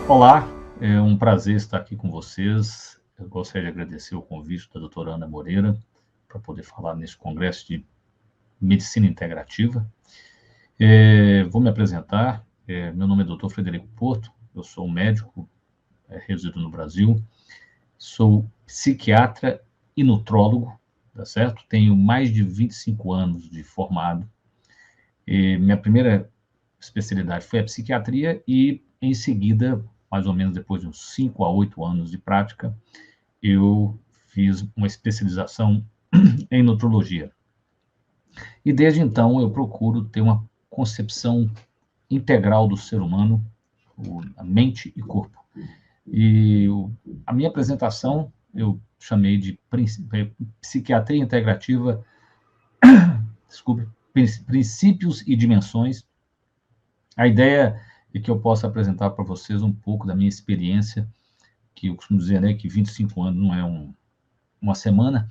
Olá, é um prazer estar aqui com vocês. Eu gostaria de agradecer o convite da doutora Ana Moreira para poder falar nesse congresso de medicina integrativa. Vou me apresentar. Meu nome é Dr. Frederico Porto, eu sou um médico, resido no Brasil, sou psiquiatra e nutrólogo, tá certo? Tenho mais de 25 anos de formado. Minha primeira especialidade foi a psiquiatria e, em seguida, mais ou menos depois de uns 5 a 8 anos de prática, eu fiz uma especialização em nutrologia. E desde então eu procuro ter uma concepção integral do ser humano, a mente e corpo. E a minha apresentação eu chamei de psiquiatria integrativa, princípios e dimensões. A ideia é que eu possa apresentar para vocês um pouco da minha experiência, que eu costumo dizer, né, que 25 anos não é uma semana,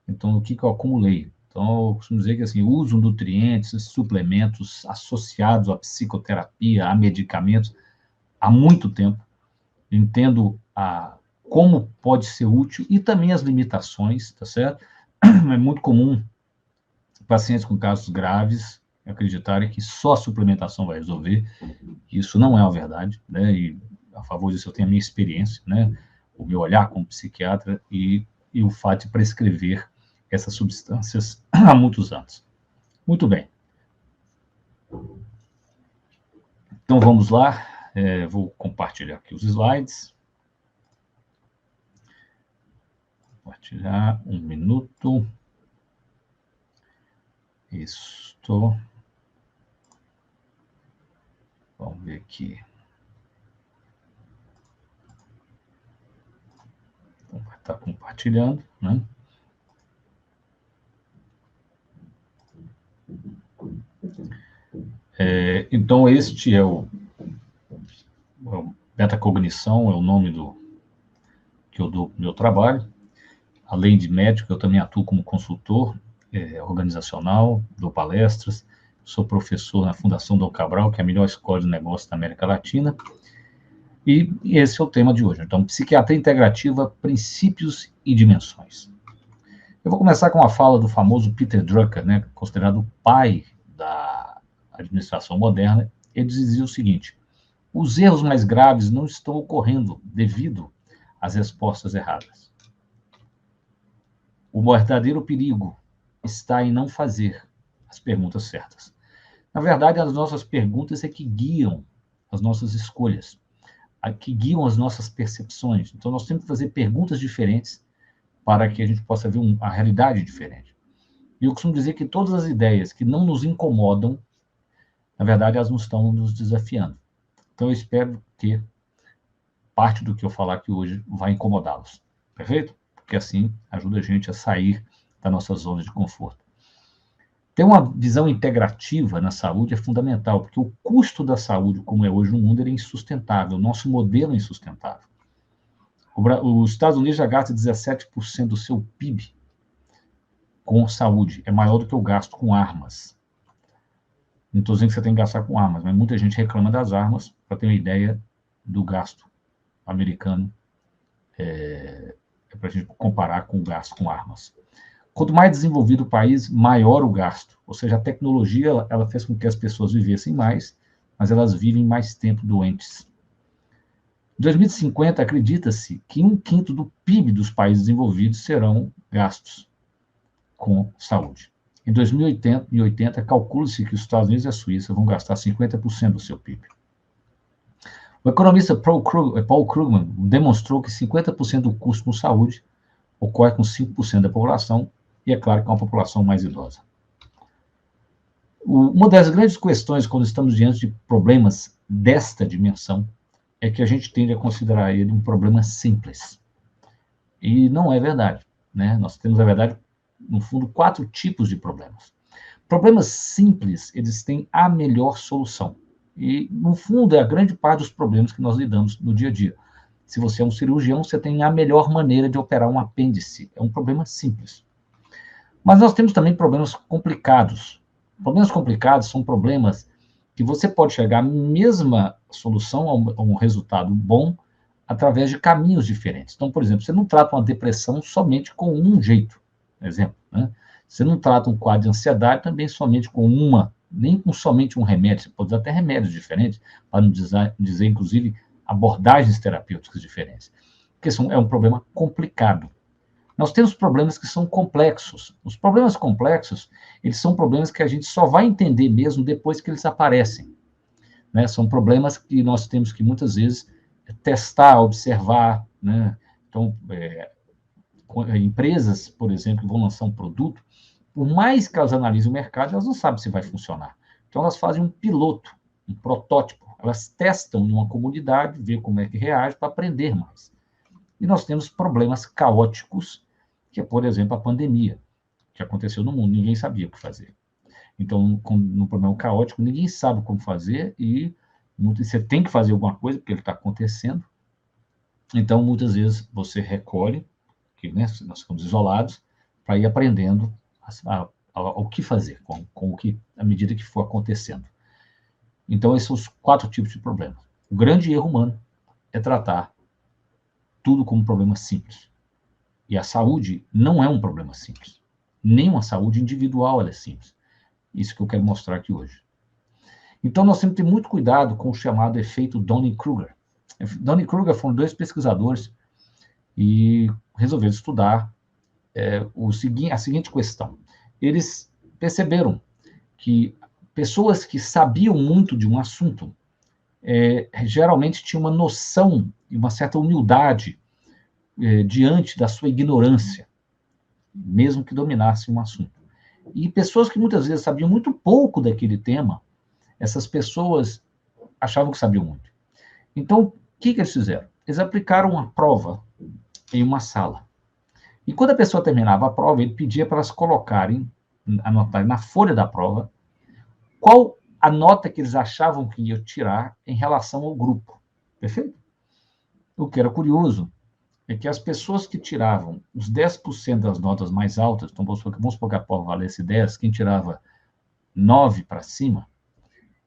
então o que eu acumulei? Então, eu costumo dizer que assim, uso nutrientes, suplementos associados à psicoterapia, a medicamentos, há muito tempo. Entendo como pode ser útil e também as limitações, tá certo? É muito comum pacientes com casos graves acreditarem que só a suplementação vai resolver. Isso não é a verdade, né? E a favor disso eu tenho a minha experiência, né? O meu olhar como psiquiatra e o fato de prescrever essas substâncias há muitos anos. Muito bem. Então vamos lá. Vou compartilhar aqui os slides. Compartilhar um minuto. Isto. Vamos ver aqui. Então, vai estar compartilhando, né? Então, este é o metacognição, é o nome que eu dou para o meu trabalho. Além de médico, eu também atuo como consultor organizacional, dou palestras, sou professor na Fundação Dom Cabral, que é a melhor escola de negócios da América Latina, e esse é o tema de hoje. Então, psiquiatria integrativa, princípios e dimensões. Eu vou começar com uma fala do famoso Peter Drucker, né, considerado o pai da administração moderna. Ele dizia o seguinte: os erros mais graves não estão ocorrendo devido às respostas erradas. O verdadeiro perigo está em não fazer as perguntas certas. Na verdade, as nossas perguntas é que guiam as nossas escolhas, que guiam as nossas percepções. Então, nós temos que fazer perguntas diferentes para que a gente possa ver a realidade diferente. E eu costumo dizer que todas as ideias que não nos incomodam, na verdade, elas não estão nos desafiando. Então, eu espero que parte do que eu falar aqui hoje vai incomodá-los. Perfeito? Porque assim ajuda a gente a sair da nossa zona de conforto. Ter uma visão integrativa na saúde é fundamental, porque o custo da saúde, como é hoje no mundo, é insustentável. O nosso modelo é insustentável. Os Estados Unidos já gastam 17% do seu PIB com saúde. É maior do que o gasto com armas. Não estou dizendo que você tem que gastar com armas, mas muita gente reclama das armas, para ter uma ideia do gasto americano, para a gente comparar com o gasto com armas. Quanto mais desenvolvido o país, maior o gasto. Ou seja, a tecnologia ela fez com que as pessoas vivessem mais, mas elas vivem mais tempo doentes. Em 2050, acredita-se que 1/5 do PIB dos países desenvolvidos serão gastos com saúde. Em 2080, calcula-se que os Estados Unidos e a Suíça vão gastar 50% do seu PIB. O economista Paul Krugman demonstrou que 50% do custo com saúde ocorre com 5% da população, e é claro que é uma população mais idosa. Uma das grandes questões quando estamos diante de problemas desta dimensão é que a gente tende a considerar ele um problema simples. E não é verdade, né? Nós temos, na verdade, no fundo, 4 tipos de problemas. Problemas simples, eles têm a melhor solução. E, no fundo, é a grande parte dos problemas que nós lidamos no dia a dia. Se você é um cirurgião, você tem a melhor maneira de operar um apêndice. É um problema simples. Mas nós temos também problemas complicados. Problemas complicados são problemas que você pode chegar à mesma solução a um resultado bom através de caminhos diferentes. Então, por exemplo, você não trata uma depressão somente com um jeito, por exemplo, né? Você não trata um quadro de ansiedade também somente com nem com somente um remédio, você pode usar até remédios diferentes, para não dizer, inclusive, abordagens terapêuticas diferentes. Porque é um problema complicado. Nós temos problemas que são complexos. Os problemas complexos, eles são problemas que a gente só vai entender mesmo depois que eles aparecem, né? São problemas que nós temos que, muitas vezes, testar, observar, né? Então, empresas, por exemplo, que vão lançar um produto, por mais que elas analisem o mercado, elas não sabem se vai funcionar. Então, elas fazem um piloto, um protótipo. Elas testam em uma comunidade, vê como é que reage para aprender mais. E nós temos problemas caóticos, que é, por exemplo, a pandemia, que aconteceu no mundo, ninguém sabia o que fazer. Então, no problema caótico, ninguém sabe como fazer e você tem que fazer alguma coisa, porque ele está acontecendo. Então, muitas vezes, você recolhe, que, né, nós ficamos isolados, para ir aprendendo o que fazer com o que, à medida que for acontecendo. Então, esses são os 4 tipos de problemas. O grande erro humano é tratar tudo como um problema simples. E a saúde não é um problema simples. Nem uma saúde individual ela é simples. Isso que eu quero mostrar aqui hoje. Então, nós temos que ter muito cuidado com o chamado efeito Dunning-Kruger. Dunning-Kruger foram 2 pesquisadores e resolveram estudar a seguinte questão. Eles perceberam que pessoas que sabiam muito de um assunto geralmente tinham uma noção e uma certa humildade diante da sua ignorância, mesmo que dominassem um assunto. E pessoas que muitas vezes sabiam muito pouco daquele tema, essas pessoas achavam que sabiam muito. Então, o que eles fizeram? Eles aplicaram uma prova em uma sala. E quando a pessoa terminava a prova, ele pedia para elas anotarem na folha da prova, qual a nota que eles achavam que iam tirar em relação ao grupo. Perfeito? O que era curioso é que as pessoas que tiravam os 10% das notas mais altas, então vamos supor que a prova valesse 10, quem tirava 9 para cima,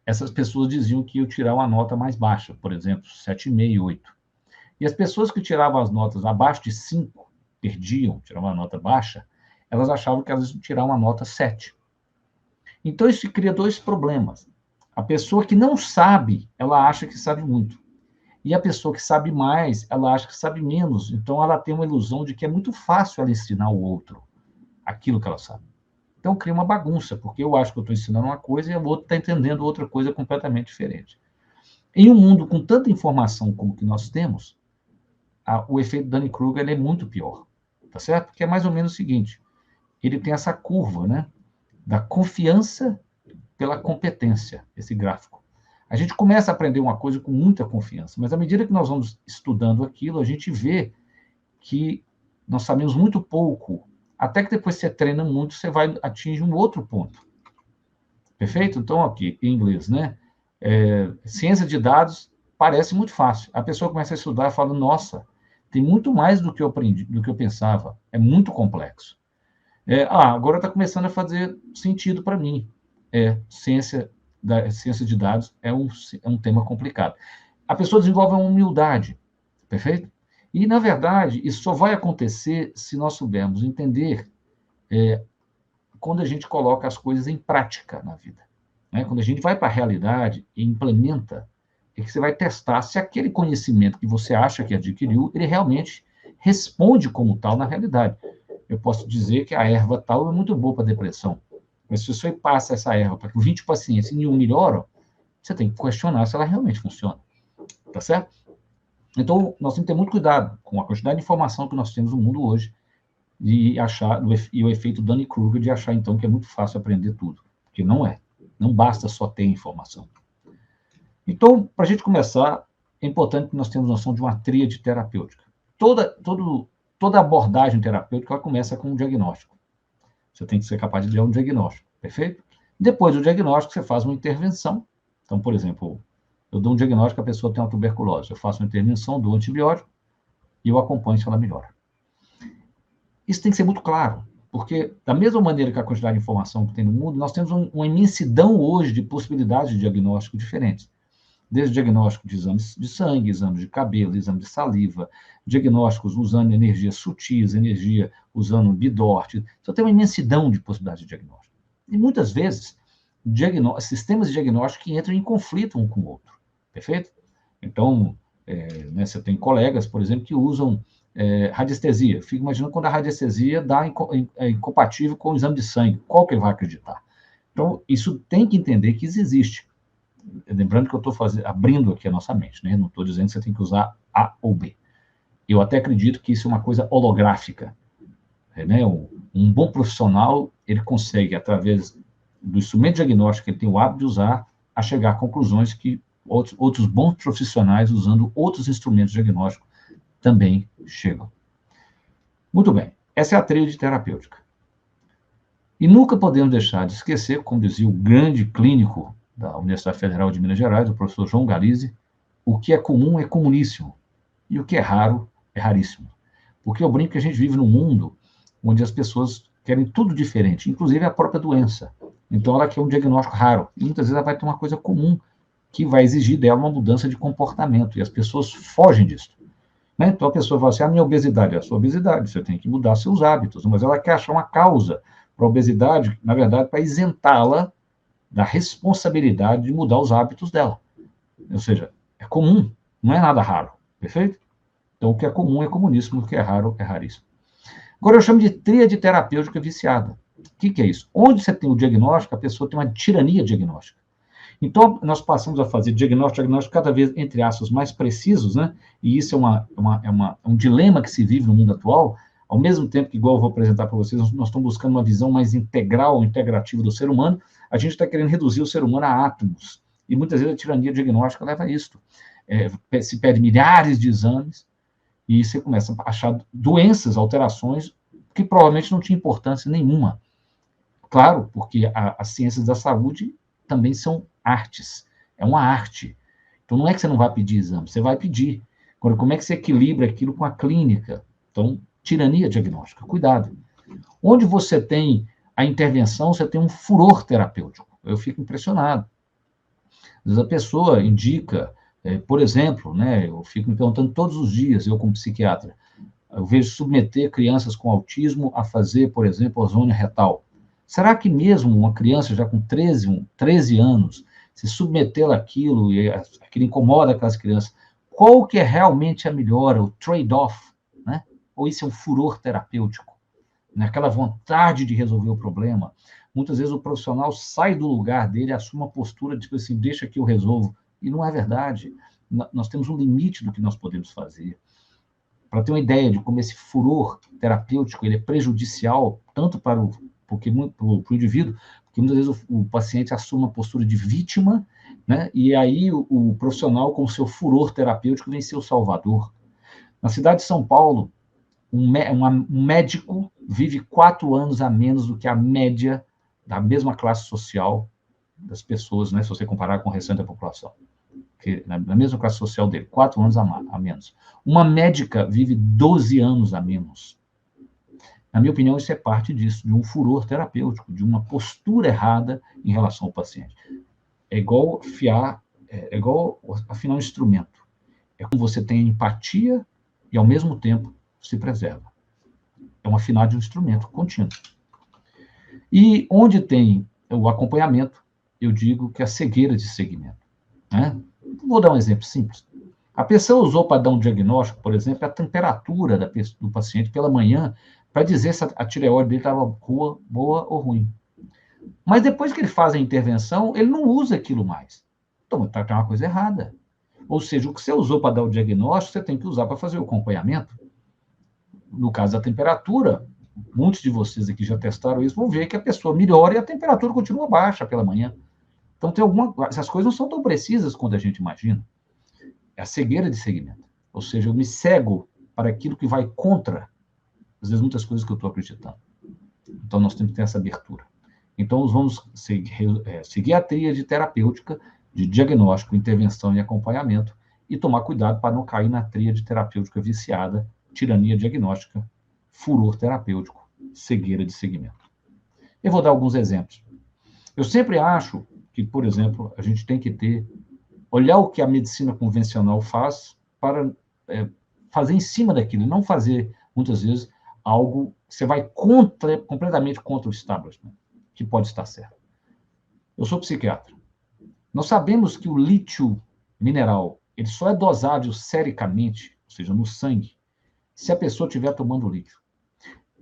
essas pessoas diziam que iam tirar uma nota mais baixa, por exemplo, 7,5, 8. E as pessoas que tiravam as notas abaixo de 5, tiravam uma nota baixa, elas achavam que elas iam tirar uma nota 7. Então, isso cria 2 problemas. A pessoa que não sabe, ela acha que sabe muito. E a pessoa que sabe mais, ela acha que sabe menos. Então, ela tem uma ilusão de que é muito fácil ela ensinar o outro aquilo que ela sabe. Então, cria uma bagunça, porque eu acho que eu estou ensinando uma coisa e o outro está entendendo outra coisa completamente diferente. Em um mundo com tanta informação como que nós temos, o efeito Dunning-Kruger é muito pior, tá certo? Porque é mais ou menos o seguinte, ele tem essa curva, né, da confiança pela competência, esse gráfico. A gente começa a aprender uma coisa com muita confiança, mas à medida que nós vamos estudando aquilo, a gente vê que nós sabemos muito pouco, até que depois você treina muito, você vai atingir um outro ponto. Perfeito? Então, aqui, em inglês, né? Ciência de dados parece muito fácil. A pessoa começa a estudar e fala, nossa, tem muito mais do que eu aprendi, do que eu pensava. É muito complexo. Agora está começando a fazer sentido para mim. Ciência de dados é um tema complicado. A pessoa desenvolve uma humildade, perfeito? E, na verdade, isso só vai acontecer se nós soubermos entender quando a gente coloca as coisas em prática na vida. Né? Quando a gente vai para a realidade e implementa, é que você vai testar se aquele conhecimento que você acha que adquiriu, ele realmente responde como tal na realidade. Eu posso dizer que a erva tal é muito boa para depressão, mas se você passa essa erva para 20 pacientes e nenhum melhora, você tem que questionar se ela realmente funciona. Tá certo? Então, nós temos que ter muito cuidado com a quantidade de informação que nós temos no mundo hoje e o efeito Dunning-Kruger de achar, então, que é muito fácil aprender tudo. Porque não é. Não basta só ter informação. Então, para a gente começar, é importante que nós tenhamos noção de uma tríade terapêutica. Toda abordagem terapêutica ela começa com um diagnóstico. Você tem que ser capaz de dar um diagnóstico, perfeito? Depois do diagnóstico, você faz uma intervenção. Então, por exemplo, eu dou um diagnóstico que a pessoa tem uma tuberculose. Eu faço uma intervenção, dou antibiótico e eu acompanho se ela melhora. Isso tem que ser muito claro, porque da mesma maneira que a quantidade de informação que tem no mundo, nós temos uma imensidão hoje de possibilidades de diagnóstico diferentes. desde diagnóstico de exames de sangue, exames de cabelo, exame de saliva, diagnósticos usando energias sutis, energia usando Bidort. Então, tem uma imensidão de possibilidades de diagnóstico. E, muitas vezes, sistemas de diagnóstico que entram em conflito um com o outro. Perfeito? Então, né, você tem colegas, por exemplo, que usam radiestesia. Fico imaginando quando a radiestesia é incompatível com o exame de sangue. Qual que ele vai acreditar? Então, isso tem que entender que isso existe. Lembrando que eu estou abrindo aqui a nossa mente, né? Não estou dizendo que você tem que usar A ou B. Eu até acredito que isso é uma coisa holográfica. Né? Um bom profissional, ele consegue, através do instrumento diagnóstico que ele tem o hábito de usar, a chegar a conclusões que outros bons profissionais, usando outros instrumentos diagnósticos, também chegam. Muito bem, essa é a tríade terapêutica. E nunca podemos deixar de esquecer, como dizia o grande clínico da Universidade Federal de Minas Gerais, o professor João Galizzi, o que é comum é comuníssimo, e o que é raro é raríssimo. Porque eu brinco que a gente vive num mundo onde as pessoas querem tudo diferente, inclusive a própria doença. Então, ela quer um diagnóstico raro, e muitas vezes ela vai ter uma coisa comum, que vai exigir dela uma mudança de comportamento, e as pessoas fogem disso. Né? Então, a pessoa fala assim, a minha obesidade é a sua obesidade, você tem que mudar seus hábitos, mas ela quer achar uma causa para a obesidade, na verdade, para isentá-la da responsabilidade de mudar os hábitos dela. Ou seja, é comum, não é nada raro, perfeito? Então, o que é comum é comuníssimo, o que é raro é raríssimo. Agora, eu chamo de tríade terapêutica viciada. O que é isso? Onde você tem o diagnóstico, a pessoa tem uma tirania diagnóstica. Então, nós passamos a fazer diagnóstico cada vez, entre aspas, mais precisos, né? E isso é um dilema que se vive no mundo atual. Ao mesmo tempo que, igual eu vou apresentar para vocês, nós estamos buscando uma visão mais integral, integrativa do ser humano, a gente está querendo reduzir o ser humano a átomos. E muitas vezes a tirania diagnóstica leva a isso. Se pede milhares de exames e você começa a achar doenças, alterações, que provavelmente não tinha importância nenhuma. Claro, porque as ciências da saúde também são artes. É uma arte. Então, não é que você não vai pedir exame, você vai pedir. Agora, como é que você equilibra aquilo com a clínica? Então, tirania diagnóstica, cuidado. Onde você tem a intervenção, você tem um furor terapêutico. Eu fico impressionado. Às vezes a pessoa indica, por exemplo, né, eu fico me perguntando todos os dias, eu como psiquiatra, eu vejo submeter crianças com autismo a fazer, por exemplo, ozônio retal. Será que mesmo uma criança já com 13 anos, se submetê-la àquilo e aquilo incomoda aquelas crianças, qual que é realmente a melhora, o trade-off, né? Ou isso é um furor terapêutico? Naquela vontade de resolver o problema. Muitas vezes o profissional sai do lugar dele, assume uma postura de tipo assim, deixa que eu resolvo. E não é verdade. Nós temos um limite do que nós podemos fazer. Para ter uma ideia de como esse furor terapêutico ele é prejudicial, tanto para o indivíduo, porque muitas vezes o paciente assume uma postura de vítima, né? E aí o profissional, com o seu furor terapêutico, vem ser o salvador. Na cidade de São Paulo, um médico vive 4 anos a menos do que a média da mesma classe social das pessoas, né, se você comparar com o restante da população. Que, na mesma classe social dele, 4 anos a menos. Uma médica vive 12 anos a menos. Na minha opinião, isso é parte disso, de um furor terapêutico, de uma postura errada em relação ao paciente. É igual afinar um instrumento. É como você tem empatia e, ao mesmo tempo, se preserva. É um afinar de um instrumento contínuo. E onde tem o acompanhamento, eu digo que é a cegueira de segmento. Né? Vou dar um exemplo simples. A pessoa usou para dar um diagnóstico, por exemplo, a temperatura do paciente pela manhã para dizer se a tireoide dele estava boa ou ruim. Mas depois que ele faz a intervenção, ele não usa aquilo mais. Então, está uma coisa errada. Ou seja, o que você usou para dar o diagnóstico, você tem que usar para fazer o acompanhamento. No caso da temperatura, muitos de vocês aqui já testaram isso, vão ver que a pessoa melhora e a temperatura continua baixa pela manhã. Então, essas coisas não são tão precisas quanto a gente imagina. É a cegueira de segmento. Ou seja, eu me cego para aquilo que vai contra, às vezes, muitas coisas que eu estou acreditando. Então, nós temos que ter essa abertura. Então, nós vamos seguir a tríade terapêutica de diagnóstico, intervenção e acompanhamento e tomar cuidado para não cair na tríade terapêutica viciada, tirania diagnóstica, furor terapêutico, cegueira de segmento. Eu vou dar alguns exemplos. Eu sempre acho que, por exemplo, a gente tem que ter olhar o que a medicina convencional faz para fazer em cima daquilo, não fazer, muitas vezes, algo que você vai completamente contra o establishment, que pode estar certo. Eu sou psiquiatra. Nós sabemos que o lítio mineral, ele só é dosável sericamente, ou seja, no sangue, se a pessoa estiver tomando lítio.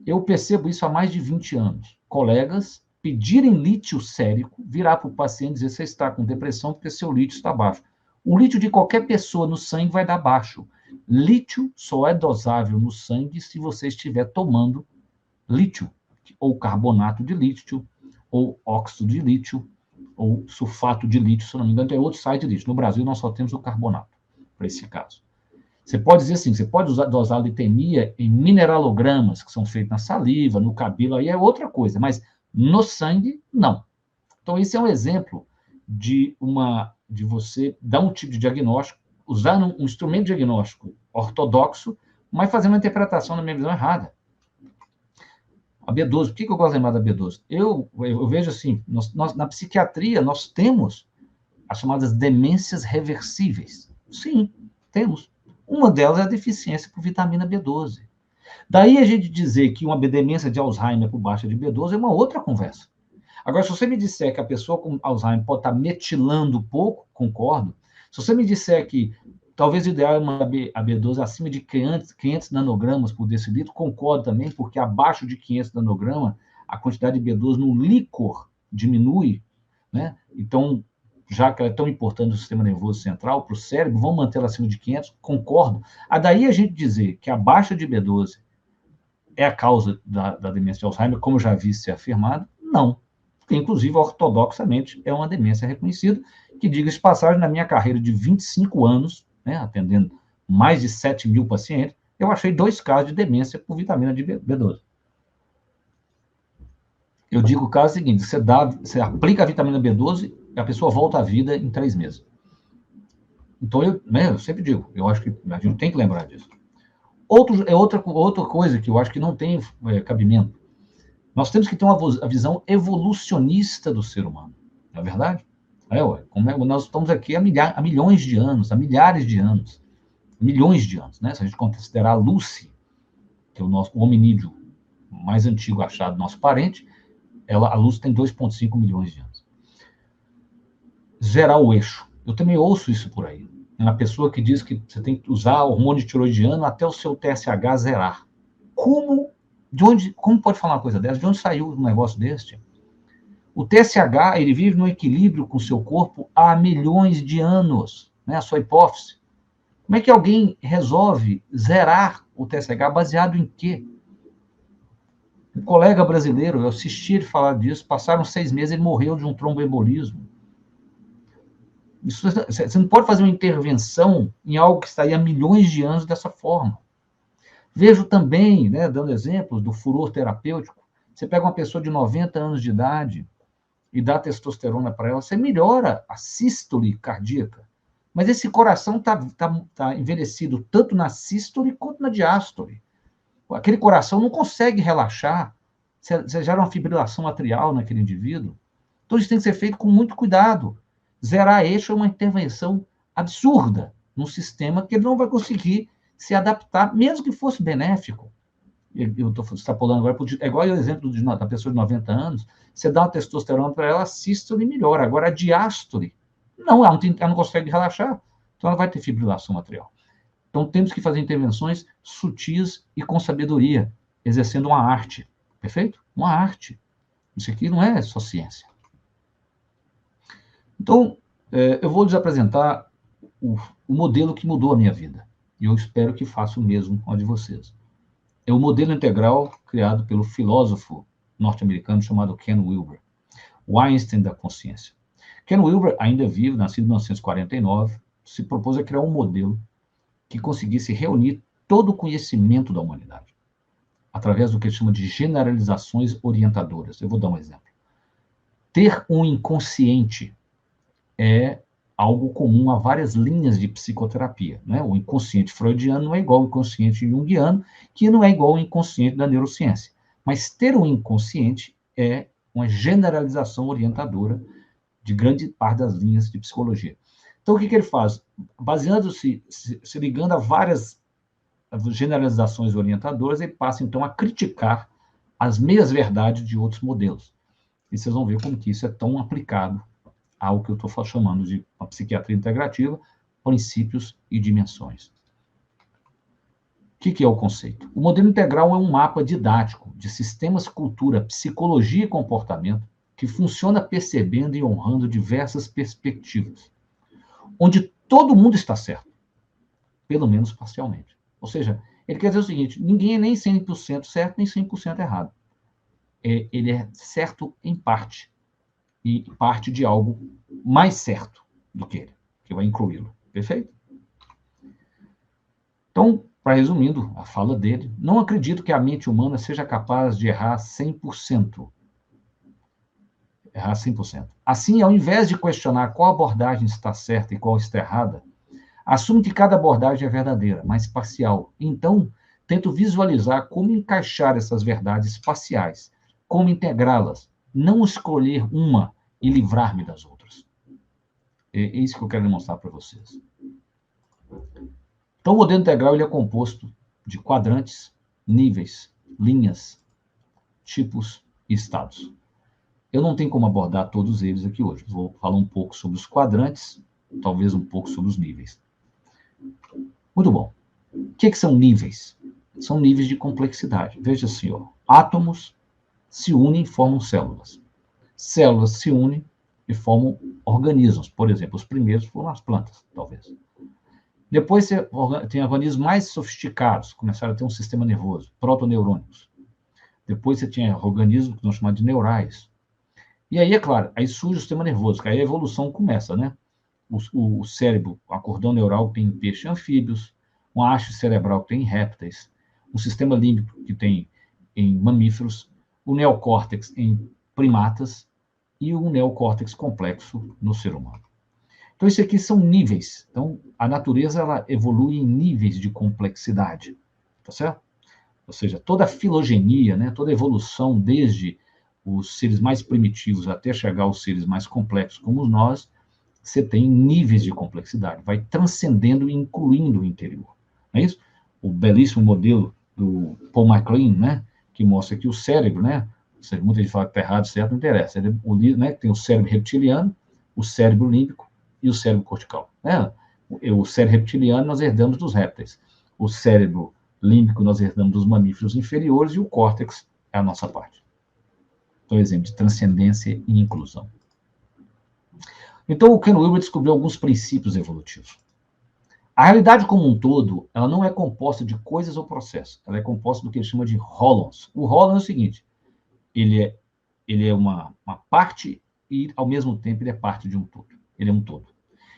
Eu percebo isso há mais de 20 anos. Colegas pedirem lítio sérico, virar para o paciente e dizer: você está com depressão porque seu lítio está baixo. O lítio de qualquer pessoa no sangue vai dar baixo. Lítio só é dosável no sangue se você estiver tomando lítio, ou carbonato de lítio, ou óxido de lítio, ou sulfato de lítio, se não me engano, tem outro site de lítio. No Brasil, nós só temos o carbonato, para esse caso. Você pode dizer assim, você pode dosar litemia em mineralogramas, que são feitos na saliva, no cabelo, aí é outra coisa, mas no sangue, não. Então, esse é um exemplo de você dar um tipo de diagnóstico, usar um instrumento diagnóstico ortodoxo, mas fazendo uma interpretação, na minha visão, errada. A B12, por que eu gosto de lembrar da B12? Eu vejo assim, na psiquiatria, nós temos as chamadas demências reversíveis. Sim, temos. Uma delas é a deficiência por vitamina B12. Daí a gente dizer que uma demência de Alzheimer por baixa de B12 é uma outra conversa. Agora, se você me disser que a pessoa com Alzheimer pode estar metilando pouco, concordo. Se você me disser que talvez o ideal é uma a B12 acima de 500 nanogramas por decilitro, concordo também, porque abaixo de 500 nanogramas, a quantidade de B12 no líquor diminui, né? Então, já que ela é tão importante no sistema nervoso central, para o cérebro, vamos mantê-la acima de 500, concordo. Daí a gente dizer que a baixa de B12 é a causa da demência de Alzheimer, como já vi ser afirmado, não. Porque, inclusive, ortodoxamente, é uma demência reconhecida, que, diga-se de passagem, na minha carreira de 25 anos, né, atendendo mais de 7 mil pacientes, eu achei 2 casos de demência por vitamina de B12. Eu digo o caso seguinte: você aplica a vitamina B12 e a pessoa volta à vida em 3 meses. Então, eu sempre digo, eu acho que a gente tem que lembrar disso. Outra coisa que eu acho que não tem cabimento. Nós temos que ter a visão evolucionista do ser humano, não é verdade? Nós estamos aqui há milhões de anos, há milhares de anos, milhões de anos, né? Se a gente considerar a Lucy, que é o hominídeo mais antigo achado, nosso parente, a Lucy tem 2,5 milhões de anos. Zerar o eixo. Eu também ouço isso por aí. Uma pessoa que diz que você tem que usar hormônio tiroidiano até o seu TSH zerar. Como pode falar uma coisa dessa? De onde saiu um negócio desse? O TSH, ele vive no equilíbrio com o seu corpo há milhões de anos, né? A sua hipófise. Como é que alguém resolve zerar o TSH baseado em quê? Um colega brasileiro, eu assisti ele falar disso, passaram 6 meses, ele morreu de um tromboembolismo. Você não pode fazer uma intervenção em algo que está aí há milhões de anos dessa forma. Vejo também, né, dando exemplos do furor terapêutico, você pega uma pessoa de 90 anos de idade e dá testosterona para ela, você melhora a sístole cardíaca. Mas esse coração tá envelhecido tanto na sístole quanto na diástole. Aquele coração não consegue relaxar, você gera uma fibrilação atrial naquele indivíduo. Então, isso tem que ser feito com muito cuidado. Zerar eixo é uma intervenção absurda num sistema que ele não vai conseguir se adaptar, mesmo que fosse benéfico. Eu estou extrapolando agora, é igual o exemplo da pessoa de 90 anos, você dá uma testosterona para ela, a sístole melhora. Agora, a diástole, não, ela não consegue relaxar, então ela vai ter fibrilação atrial. Então, temos que fazer intervenções sutis e com sabedoria, exercendo uma arte, perfeito? Uma arte. Isso aqui não é só ciência. Então, eu vou lhes apresentar o modelo que mudou a minha vida. E eu espero que faça o mesmo com a de vocês. É o modelo integral criado pelo filósofo norte-americano chamado Ken Wilber, o Einstein da consciência. Ken Wilber, ainda vivo, nascido em 1949, se propôs a criar um modelo que conseguisse reunir todo o conhecimento da humanidade, através do que ele chama de generalizações orientadoras. Eu vou dar um exemplo. Ter um inconsciente é algo comum a várias linhas de psicoterapia, né? O inconsciente freudiano não é igual ao inconsciente junguiano, que não é igual ao inconsciente da neurociência. Mas ter um inconsciente uma generalização orientadora de grande parte das linhas de psicologia. Então, o que ele faz? Baseando-se, se ligando a várias generalizações orientadoras, ele passa, então, a criticar as meias-verdades de outros modelos. E vocês vão ver como que isso é tão aplicado ao que eu estou chamando de uma psiquiatria integrativa, princípios e dimensões. O que é o conceito? O modelo integral é um mapa didático de sistemas, cultura, psicologia e comportamento que funciona percebendo e honrando diversas perspectivas, onde todo mundo está certo, pelo menos parcialmente. Ou seja, ele quer dizer o seguinte, ninguém é nem 100% certo, nem 100% errado. Ele é certo em parte, e parte de algo mais certo do que ele, que vai incluí-lo. Perfeito? Então, para resumindo a fala dele, não acredito que a mente humana seja capaz de errar 100%. Errar 100%. Assim, ao invés de questionar qual abordagem está certa e qual está errada, assumo que cada abordagem é verdadeira, mas parcial. Então, tento visualizar como encaixar essas verdades parciais, como integrá-las, não escolher uma e livrar-me das outras. É isso que eu quero demonstrar para vocês. Então, o modelo integral ele é composto de quadrantes, níveis, linhas, tipos e estados. Eu não tenho como abordar todos eles aqui hoje. Vou falar um pouco sobre os quadrantes, talvez um pouco sobre os níveis. Muito bom. O que são níveis? São níveis de complexidade. Veja assim, ó, átomos se unem e formam células. Células se unem e formam organismos. Por exemplo, os primeiros foram as plantas, talvez. Depois você tem organismos mais sofisticados, começaram a ter um sistema nervoso, protoneurônicos. Depois você tinha organismos que nós chamamos de neurais. E aí, é claro, aí surge o sistema nervoso, que aí a evolução começa, né? O cérebro, o cordão neural tem peixes anfíbios, um haste cerebral que tem em répteis, um sistema límbico que tem em mamíferos, o neocórtex em primatas e o neocórtex complexo no ser humano. Então, isso aqui são níveis. Então, a natureza ela evolui em níveis de complexidade, tá certo? Ou seja, toda a filogenia, né, toda a evolução, desde os seres mais primitivos até chegar aos seres mais complexos como nós, você tem níveis de complexidade, vai transcendendo e incluindo o interior. Não é isso? O belíssimo modelo do Paul MacLean, né, que mostra que o cérebro, né, muita gente fala que está errado, certo, não interessa. Né, tem o cérebro reptiliano, o cérebro límbico e o cérebro cortical. Né? O cérebro reptiliano nós herdamos dos répteis. O cérebro límbico nós herdamos dos mamíferos inferiores e o córtex é a nossa parte. Então, exemplo de transcendência e inclusão. Então, o Ken Wilber descobriu alguns princípios evolutivos. A realidade como um todo, ela não é composta de coisas ou processos. Ela é composta do que ele chama de holons. O holon é o seguinte, ele é uma parte e, ao mesmo tempo, ele é parte de um todo. Ele é um todo.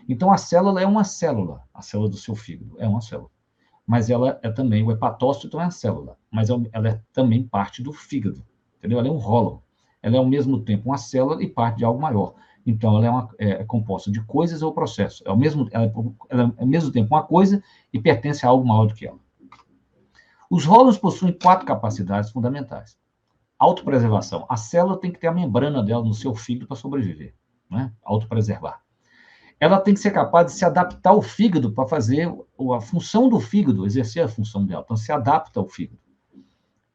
Então, a célula é uma célula. A célula do seu fígado é uma célula. Mas ela é também, o hepatócito é uma célula, mas ela é também parte do fígado. Entendeu? Ela é um holon. Ela é, ao mesmo tempo, uma célula e parte de algo maior. Então, ela é composta de coisas ou processos. Ela é, ao mesmo tempo, uma coisa e pertence a algo maior do que ela. Os holons possuem 4 capacidades fundamentais. Autopreservação. A célula tem que ter a membrana dela no seu fígado para sobreviver. Né? Autopreservar. Ela tem que ser capaz de se adaptar ao fígado para fazer a função do fígado, exercer a função dela. Então, se adapta ao fígado.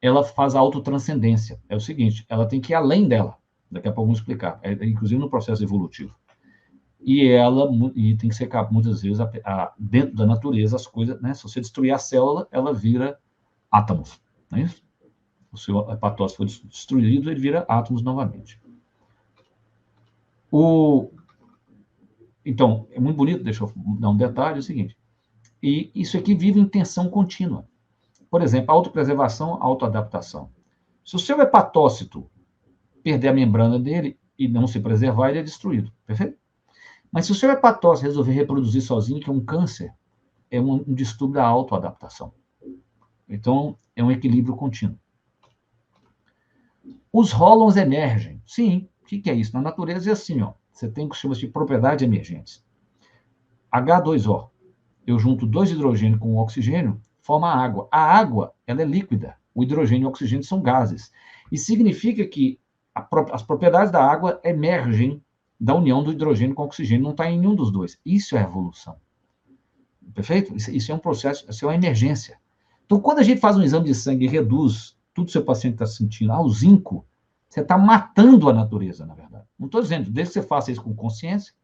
Ela faz a autotranscendência. É o seguinte, ela tem que ir além dela. Daqui a pouco vamos explicar. Inclusive no processo evolutivo. E tem que ser capaz, muitas vezes, dentro da natureza, as coisas, né? Se você destruir a célula, ela vira átomos. Não é isso? O seu hepatócito foi destruído, ele vira átomos novamente. Então, é muito bonito, deixa eu dar um detalhe, é o seguinte, e isso aqui vive em tensão contínua. Por exemplo, autopreservação, autoadaptação. Se o seu hepatócito perder a membrana dele e não se preservar, ele é destruído, perfeito? Mas se o seu hepatócito resolver reproduzir sozinho, que é um câncer, é um distúrbio da autoadaptação. Então, é um equilíbrio contínuo. Os holons emergem. Sim, o que é isso? Na natureza é assim, ó. Você tem o que chama de propriedades emergentes. H2O. Eu junto 2 hidrogênios com oxigênio, forma a água. A água, ela é líquida. O hidrogênio e o oxigênio são gases. E significa que as propriedades da água emergem da união do hidrogênio com o oxigênio, não está em nenhum dos dois. Isso é evolução. Perfeito? Isso é um processo, isso é uma emergência. Então, quando a gente faz um exame de sangue e reduz tudo que o seu paciente está sentindo ao zinco, você está matando a natureza, na verdade. Não estou dizendo, desde que você faça isso com consciência,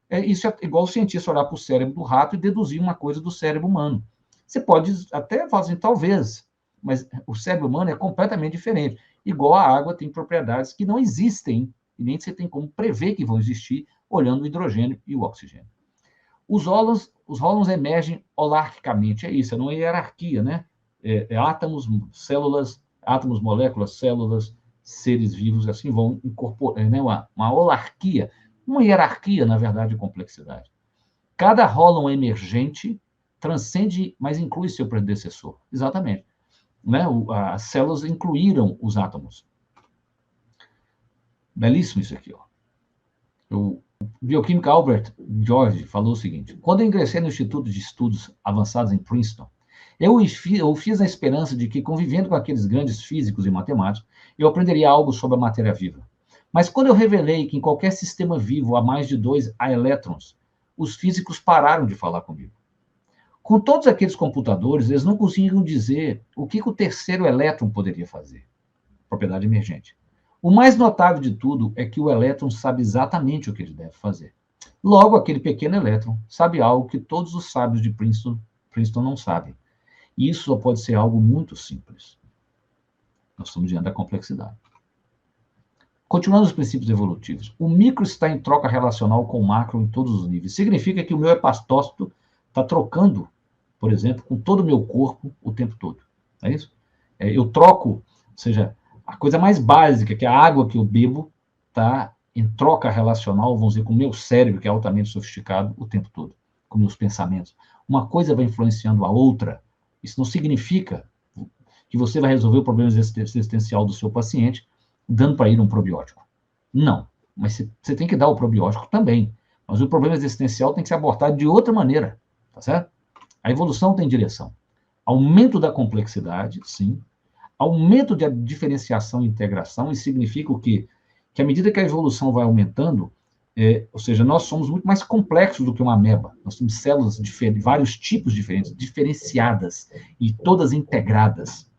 isso é igual o cientista olhar para o cérebro do rato e deduzir uma coisa do cérebro humano. Você pode até falar assim, talvez, mas o cérebro humano é completamente diferente. Igual a água tem propriedades que não existem, e nem você tem como prever que vão existir, olhando o hidrogênio e o oxigênio. Os hólons emergem holarquicamente, é isso, é uma hierarquia, né? Átomos, células, átomos, moléculas, células, seres vivos, assim vão incorporar, né? Uma holarquia, uma hierarquia, na verdade, de complexidade. Cada hólon emergente transcende, mas inclui seu predecessor. Exatamente. Né? As células incluíram os átomos. Belíssimo isso aqui, ó. O bioquímico Albert George falou o seguinte: quando eu ingressei no Instituto de Estudos Avançados em Princeton, eu fiz na esperança de que, convivendo com aqueles grandes físicos e matemáticos, eu aprenderia algo sobre a matéria viva. Mas quando eu revelei que em qualquer sistema vivo há mais de 2 elétrons, os físicos pararam de falar comigo. Com todos aqueles computadores, eles não conseguiam dizer o que o terceiro elétron poderia fazer. Propriedade emergente. O mais notável de tudo é que o elétron sabe exatamente o que ele deve fazer. Logo, aquele pequeno elétron sabe algo que todos os sábios de Princeton não sabem. E isso só pode ser algo muito simples. Nós estamos diante da complexidade. Continuando os princípios evolutivos. O micro está em troca relacional com o macro em todos os níveis. Significa que o meu hepastócito está trocando, por exemplo, com todo o meu corpo o tempo todo. É isso? Eu troco, ou seja, a coisa mais básica, que é a água que eu bebo, está em troca relacional, vamos dizer, com o meu cérebro, que é altamente sofisticado, o tempo todo, com meus pensamentos. Uma coisa vai influenciando a outra. Isso não significa que você vai resolver o problema existencial do seu paciente dando para ele um probiótico. Não. Mas você tem que dar o probiótico também. Mas o problema existencial tem que ser abordado de outra maneira. Tá certo? A evolução tem direção. Aumento da complexidade, sim. Aumento da diferenciação e integração, isso significa o quê? Que à medida que a evolução vai aumentando, ou seja, nós somos muito mais complexos do que uma ameba. Nós temos células de vários tipos diferentes, diferenciadas e todas integradas.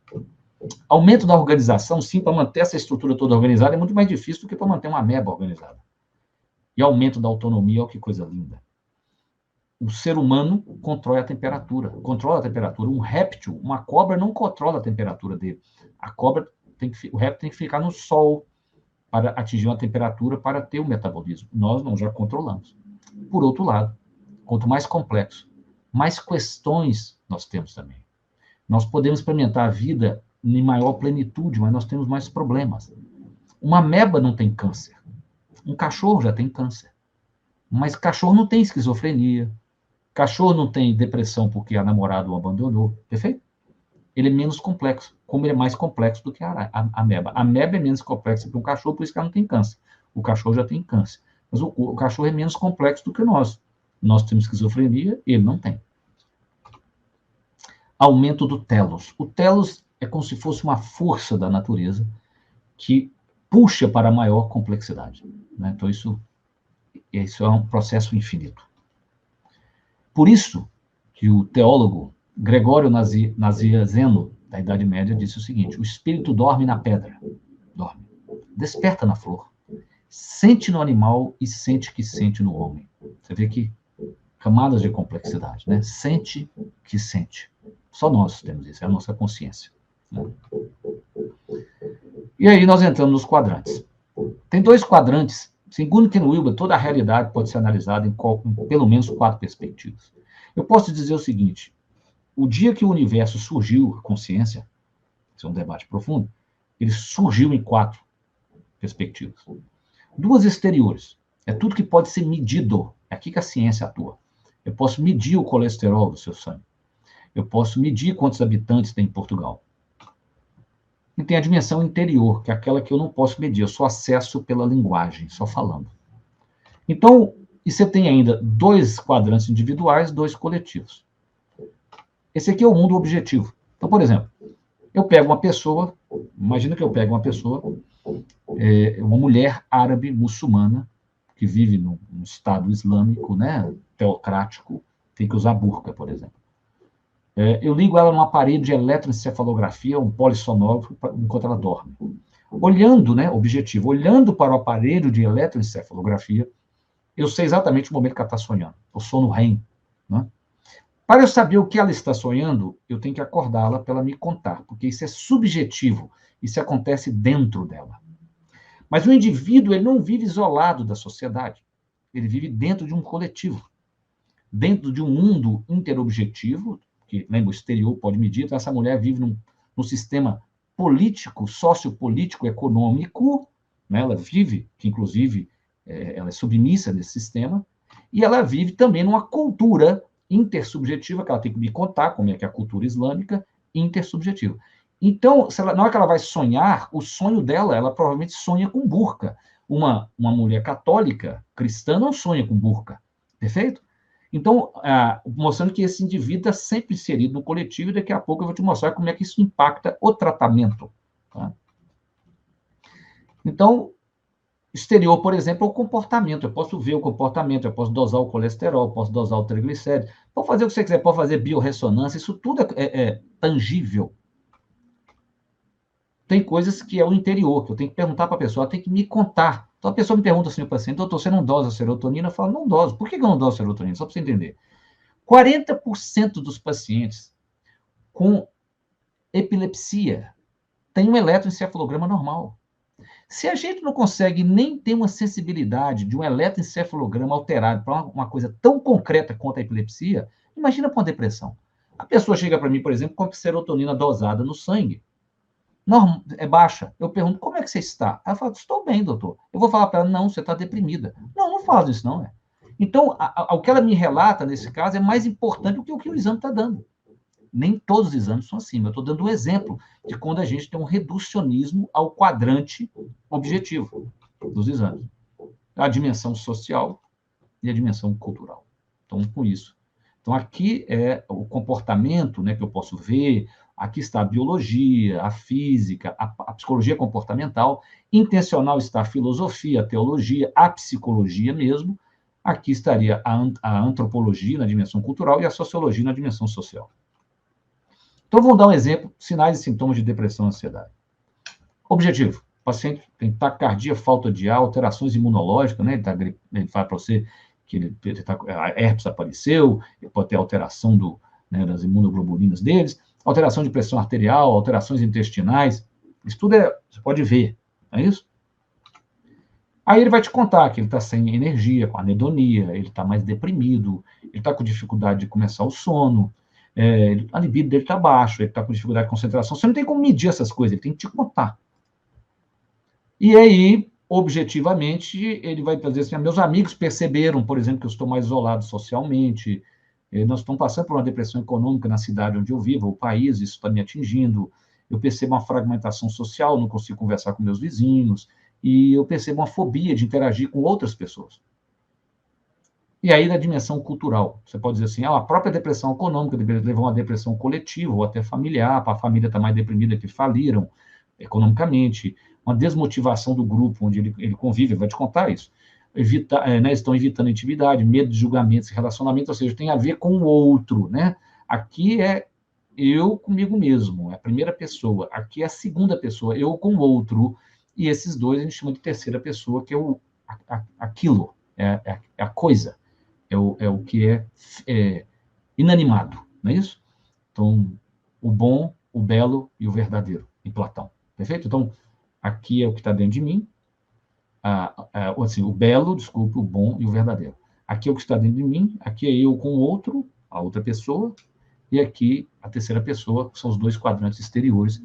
Aumento da organização, sim, para manter essa estrutura toda organizada é muito mais difícil do que para manter uma ameba organizada. E aumento da autonomia, olha que coisa linda. O ser humano controla a temperatura. Um réptil, uma cobra, não controla a temperatura dele. O réptil tem que ficar no sol para atingir uma temperatura para ter o metabolismo. Nós não, já controlamos. Por outro lado, quanto mais complexo, mais questões nós temos também. Nós podemos experimentar a vida em maior plenitude, mas nós temos mais problemas. Uma ameba não tem câncer. Um cachorro já tem câncer. Mas cachorro não tem esquizofrenia. Cachorro não tem depressão porque a namorada o abandonou. Perfeito? Ele é menos complexo. Como ele é mais complexo do que a ameba. A ameba é menos complexa que um cachorro, por isso que ela não tem câncer. O cachorro já tem câncer. Mas o cachorro é menos complexo do que nós. Nós temos esquizofrenia, ele não tem. Aumento do telos. O telos é como se fosse uma força da natureza que puxa para a maior complexidade. Né? Então, isso é um processo infinito. Por isso que o teólogo Gregório Nazianzeno, da Idade Média, disse o seguinte: o espírito dorme na pedra, dorme, desperta na flor, sente no animal e sente que sente no homem. Você vê que camadas de complexidade, né? Sente que sente. Só nós temos isso, é a nossa consciência. Né? E aí nós entramos nos quadrantes. Tem 2 quadrantes. Segundo Ken Wilber, toda a realidade pode ser analisada em pelo menos 4 perspectivas. Eu posso dizer o seguinte: o dia que o universo surgiu, a consciência, isso é um debate profundo, ele surgiu em 4 perspectivas. 2 exteriores, é tudo que pode ser medido, é aqui que a ciência atua. Eu posso medir o colesterol do seu sangue. Eu posso medir quantos habitantes tem em Portugal. E tem a dimensão interior, que é aquela que eu não posso medir, eu só acesso pela linguagem, só falando. Então, e você tem ainda 2 quadrantes individuais, 2 coletivos. Esse aqui é o mundo objetivo. Então, por exemplo, eu pego uma pessoa, imagina que eu pego uma pessoa, uma mulher árabe muçulmana, que vive num Estado islâmico, né, teocrático, tem que usar burca, por exemplo. Eu ligo ela num aparelho de eletroencefalografia, um polissonógrafo, enquanto ela dorme. Olhando, né, objetivo, olhando para o aparelho de eletroencefalografia, eu sei exatamente o momento que ela está sonhando, o sono REM. Né? Para eu saber o que ela está sonhando, eu tenho que acordá-la para ela me contar, porque isso é subjetivo, isso acontece dentro dela. Mas o indivíduo, ele não vive isolado da sociedade, ele vive dentro de um coletivo, dentro de um mundo interobjetivo, que, lembra, o exterior pode medir, então essa mulher vive num sistema político, sociopolítico, econômico, né? Ela vive, que inclusive ela é submissa nesse sistema, e ela vive também numa cultura intersubjetiva, que ela tem que me contar como é que é a cultura islâmica, intersubjetiva. Então, na hora que ela vai sonhar, o sonho dela, ela provavelmente sonha com burca. Uma mulher católica, cristã, não sonha com burca. Perfeito? Então, mostrando que esse indivíduo é sempre inserido no coletivo, e daqui a pouco eu vou te mostrar como é que isso impacta o tratamento. Tá? Então, exterior, por exemplo, é o comportamento. Eu posso ver o comportamento, eu posso dosar o colesterol, posso dosar o triglicérido, pode fazer o que você quiser, pode fazer biorressonância, isso tudo é tangível. Tem coisas que é o interior, que eu tenho que perguntar para a pessoa, ela tem que me contar. Então a pessoa me pergunta assim, o paciente, doutor, você não dosa serotonina? Eu falo, não doso. Por que eu não doso serotonina? Só para você entender. 40% dos pacientes com epilepsia têm um eletroencefalograma normal. Se a gente não consegue nem ter uma sensibilidade de um eletroencefalograma alterado para uma coisa tão concreta quanto a epilepsia, imagina para uma depressão. A pessoa chega para mim, por exemplo, com a serotonina dosada no sangue. Não, é baixa. Eu pergunto, como é que você está? Ela fala, estou bem, doutor. Eu vou falar para ela, não, você está deprimida. Não, não faz isso, não. Então, o que ela me relata, nesse caso, é mais importante do que o que o exame está dando. Nem todos os exames são assim, mas eu estou dando um exemplo de quando a gente tem um reducionismo ao quadrante objetivo dos exames. A dimensão social e a dimensão cultural. Então, com isso. Então, aqui é o comportamento, né, que eu posso ver, aqui está a biologia, a física, a psicologia comportamental, intencional está a filosofia, a teologia, a psicologia mesmo, aqui estaria a antropologia na dimensão cultural e a sociologia na dimensão social. Então, vamos dar um exemplo, sinais e sintomas de depressão e ansiedade. Objetivo, o paciente tem taquicardia, falta de ar, alterações imunológicas, né? Ele fala para você que a herpes apareceu, ele pode ter alteração né, das imunoglobulinas deles, alteração de pressão arterial, alterações intestinais, isso tudo você pode ver, não é isso? Aí ele vai te contar que ele está sem energia, com anedonia, ele está mais deprimido, ele está com dificuldade de começar o sono, a libido dele está baixo, ele está com dificuldade de concentração. Você não tem como medir essas coisas, ele tem que te contar. E aí, objetivamente, ele vai dizer assim, meus amigos perceberam, por exemplo, que eu estou mais isolado socialmente, nós estamos passando por uma depressão econômica na cidade onde eu vivo, o país, isso está me atingindo, eu percebo uma fragmentação social, não consigo conversar com meus vizinhos, e eu percebo uma fobia de interagir com outras pessoas. E aí, na dimensão cultural, você pode dizer assim, a própria depressão econômica levou a uma depressão coletiva ou até familiar, a família está mais deprimida que faliram economicamente, uma desmotivação do grupo onde ele convive, vai te contar isso. Estão evitando intimidade, medo de julgamentos, relacionamento, ou seja, tem a ver com o outro, né? Aqui é eu comigo mesmo, é a primeira pessoa. Aqui é a segunda pessoa, eu com o outro. E esses dois a gente chama de terceira pessoa, que é aquilo, é a coisa, é o que é inanimado, não é isso? Então, o bom, o belo e o verdadeiro, em Platão. Perfeito? Então, aqui é o que está dentro de mim, assim, o belo, desculpe, o bom e o verdadeiro. Aqui é o que está dentro de mim, aqui é eu com o outro, a outra pessoa, e aqui a terceira pessoa, que são os dois quadrantes exteriores,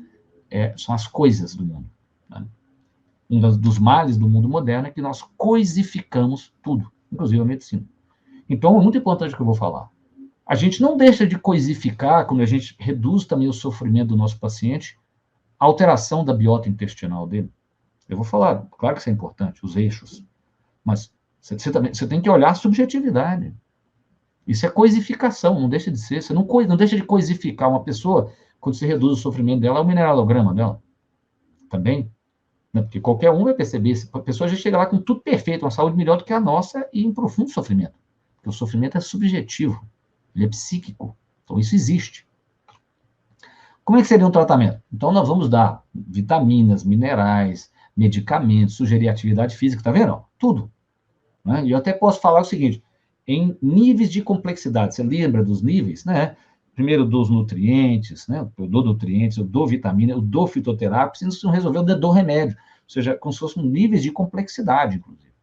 são as coisas do mundo. Né? Um dos males do mundo moderno é que nós coisificamos tudo, inclusive a medicina. Então, é muito importante o que eu vou falar. A gente não deixa de coisificar, quando a gente reduz também o sofrimento do nosso paciente, a alteração da biota intestinal dele. Eu vou falar, claro que isso é importante, os eixos, mas você tem que olhar a subjetividade. Isso é coisificação, não deixa de ser. Você não deixa de coisificar uma pessoa quando você reduz o sofrimento dela, é o mineralograma dela. Também. né? Porque qualquer um vai perceber, a pessoa já chega lá com tudo perfeito, uma saúde melhor do que a nossa e em profundo sofrimento. Porque o sofrimento é subjetivo, ele é psíquico, então isso existe. Como é que seria um tratamento? Então, nós vamos dar vitaminas, minerais, medicamentos, sugerir atividade física, tá vendo? Tudo. Né? E eu até posso falar o seguinte, em níveis de complexidade, você lembra dos níveis, né? Primeiro eu dou os nutrientes, né? Eu dou nutrientes, eu dou vitamina, eu dou fitoterápica, se não resolver, eu dou remédio. Ou seja, como se fossem níveis de complexidade, inclusive.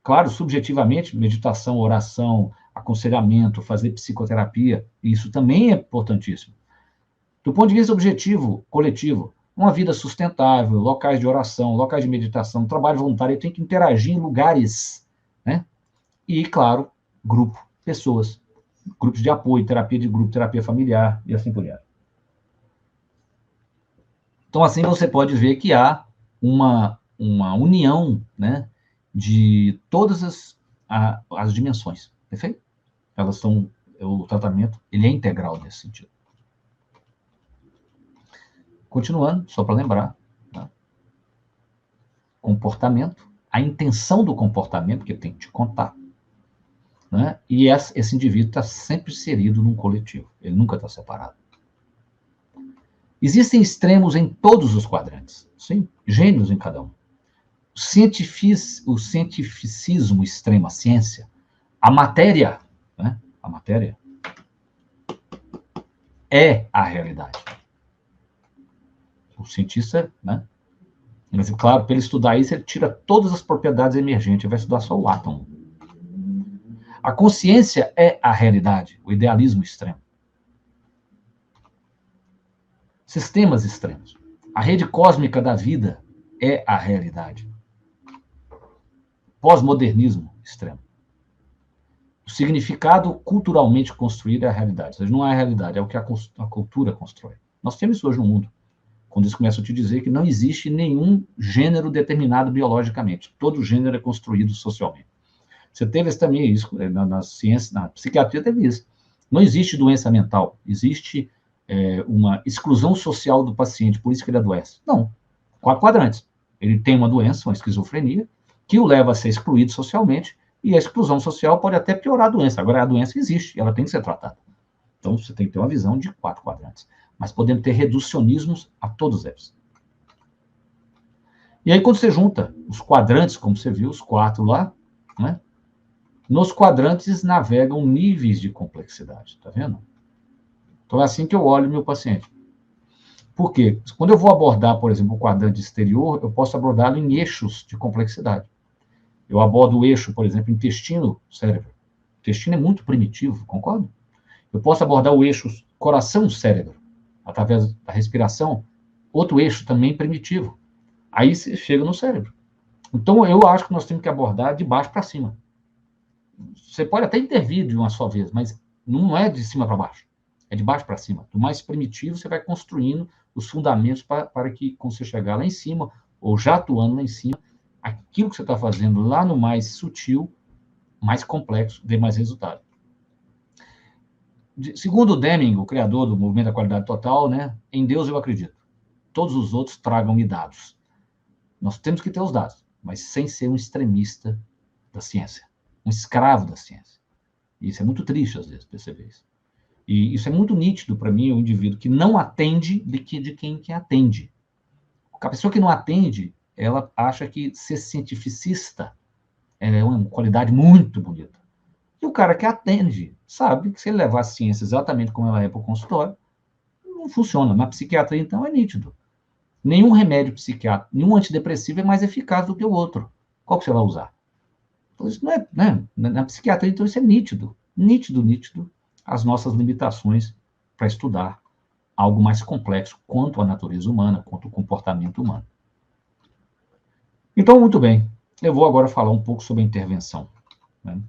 Claro, subjetivamente, meditação, oração, aconselhamento, fazer psicoterapia, isso também é importantíssimo. Do ponto de vista objetivo, coletivo, uma vida sustentável, locais de oração, locais de meditação, trabalho voluntário, eu tenho que interagir em lugares, né? E, claro, grupo, pessoas, grupos de apoio, terapia de grupo, terapia familiar e assim por diante. Então, assim você pode ver que há uma união, né, de todas as dimensões, perfeito? Elas são, o tratamento, ele é integral nesse sentido. Continuando, só para lembrar, tá? Comportamento, a intenção do comportamento que ele tem que te contar, né? E esse indivíduo está sempre inserido num coletivo, ele nunca está separado. Existem extremos em todos os quadrantes, sim, gênios em cada um. O cientificismo extremo, a ciência, a matéria, né? A matéria é a realidade. O cientista, né? Mas, claro, para ele estudar isso, ele tira todas as propriedades emergentes, ele vai estudar só o átomo. A consciência é a realidade, o idealismo extremo. Sistemas extremos. A rede cósmica da vida é a realidade. Pós-modernismo extremo. O significado culturalmente construído é a realidade. Ou seja, não é a realidade, é o que a cultura constrói. Nós temos isso hoje no mundo. Quando eles começam a te dizer que não existe nenhum gênero determinado biologicamente. Todo gênero é construído socialmente. Você teve também isso, na ciência, na psiquiatria teve isso. Não existe doença mental, existe uma exclusão social do paciente, por isso que ele adoece. Não. 4 quadrantes. Ele tem uma doença, uma esquizofrenia, que o leva a ser excluído socialmente, e a exclusão social pode até piorar a doença. Agora, a doença existe, ela tem que ser tratada. Então, você tem que ter uma visão de 4 quadrantes. Mas podemos ter reducionismos a todos eles. E aí, quando você junta os quadrantes, como você viu, os 4 lá, né? Nos quadrantes navegam níveis de complexidade, tá vendo? Então, é assim que eu olho o meu paciente. Por quê? Quando eu vou abordar, por exemplo, o quadrante exterior, eu posso abordá-lo em eixos de complexidade. Eu abordo o eixo, por exemplo, intestino-cérebro. O intestino é muito primitivo, concorda? Eu posso abordar o eixo coração-cérebro, através da respiração, outro eixo também primitivo. Aí você chega no cérebro. Então, eu acho que nós temos que abordar de baixo para cima. Você pode até intervir de uma só vez, mas não é de cima para baixo. É de baixo para cima. Do mais primitivo, você vai construindo os fundamentos para que, quando você chegar lá em cima, ou já atuando lá em cima, aquilo que você está fazendo lá no mais sutil, mais complexo, dê mais resultado. Segundo Deming, o criador do movimento da qualidade total, né, em Deus eu acredito. Todos os outros tragam-me dados. Nós temos que ter os dados, mas sem ser um extremista da ciência, um escravo da ciência. E isso é muito triste, às vezes, perceber isso. E isso é muito nítido para mim, o indivíduo que não atende de quem que atende. A pessoa que não atende, ela acha que ser cientificista é uma qualidade muito bonita. E o cara que atende sabe que se ele levar a ciência exatamente como ela é para o consultório, não funciona. Na psiquiatria, então, é nítido. Nenhum remédio psiquiátrico, nenhum antidepressivo é mais eficaz do que o outro. Qual que você vai usar? Então, isso não é, né? Na psiquiatria, então, isso é nítido. Nítido, nítido, as nossas limitações para estudar algo mais complexo quanto a natureza humana, quanto o comportamento humano. Então, muito bem. Eu vou agora falar um pouco sobre a intervenção, né?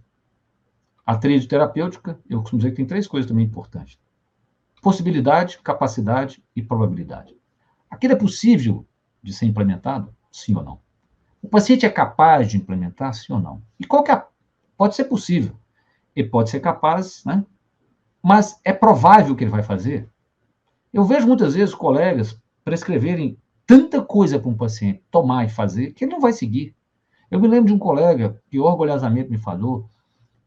A tríade terapêutica, eu costumo dizer que tem 3 coisas também importantes. Possibilidade, capacidade e probabilidade. Aquilo é possível de ser implementado? Sim ou não? O paciente é capaz de implementar? Sim ou não? E qual que é pode ser possível. Ele pode ser capaz, né? Mas é provável que ele vai fazer? Eu vejo muitas vezes colegas prescreverem tanta coisa para um paciente tomar e fazer que ele não vai seguir. Eu me lembro de um colega que orgulhosamente me falou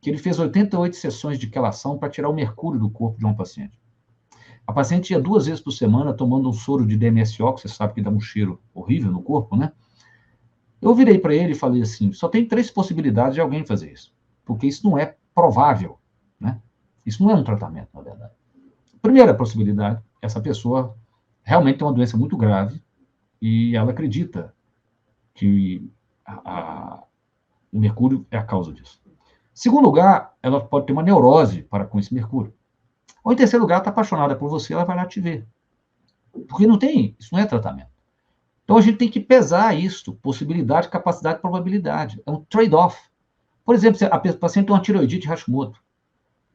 que ele fez 88 sessões de quelação para tirar o mercúrio do corpo de uma paciente. A paciente ia 2 vezes por semana tomando um soro de DMSO, que você sabe que dá um cheiro horrível no corpo, né? Eu virei para ele e falei assim, só tem 3 possibilidades de alguém fazer isso, porque isso não é provável, né? Isso não é um tratamento, na verdade. Primeira possibilidade, essa pessoa realmente tem uma doença muito grave e ela acredita que o mercúrio é a causa disso. Segundo lugar, ela pode ter uma neurose para com esse mercúrio. Ou em terceiro lugar, está apaixonada por você, ela vai lá te ver. Porque não tem, isso não é tratamento. Então a gente tem que pesar isso, possibilidade, capacidade, probabilidade. É um trade-off. Por exemplo, se a paciente tem uma tireoidite Hashimoto,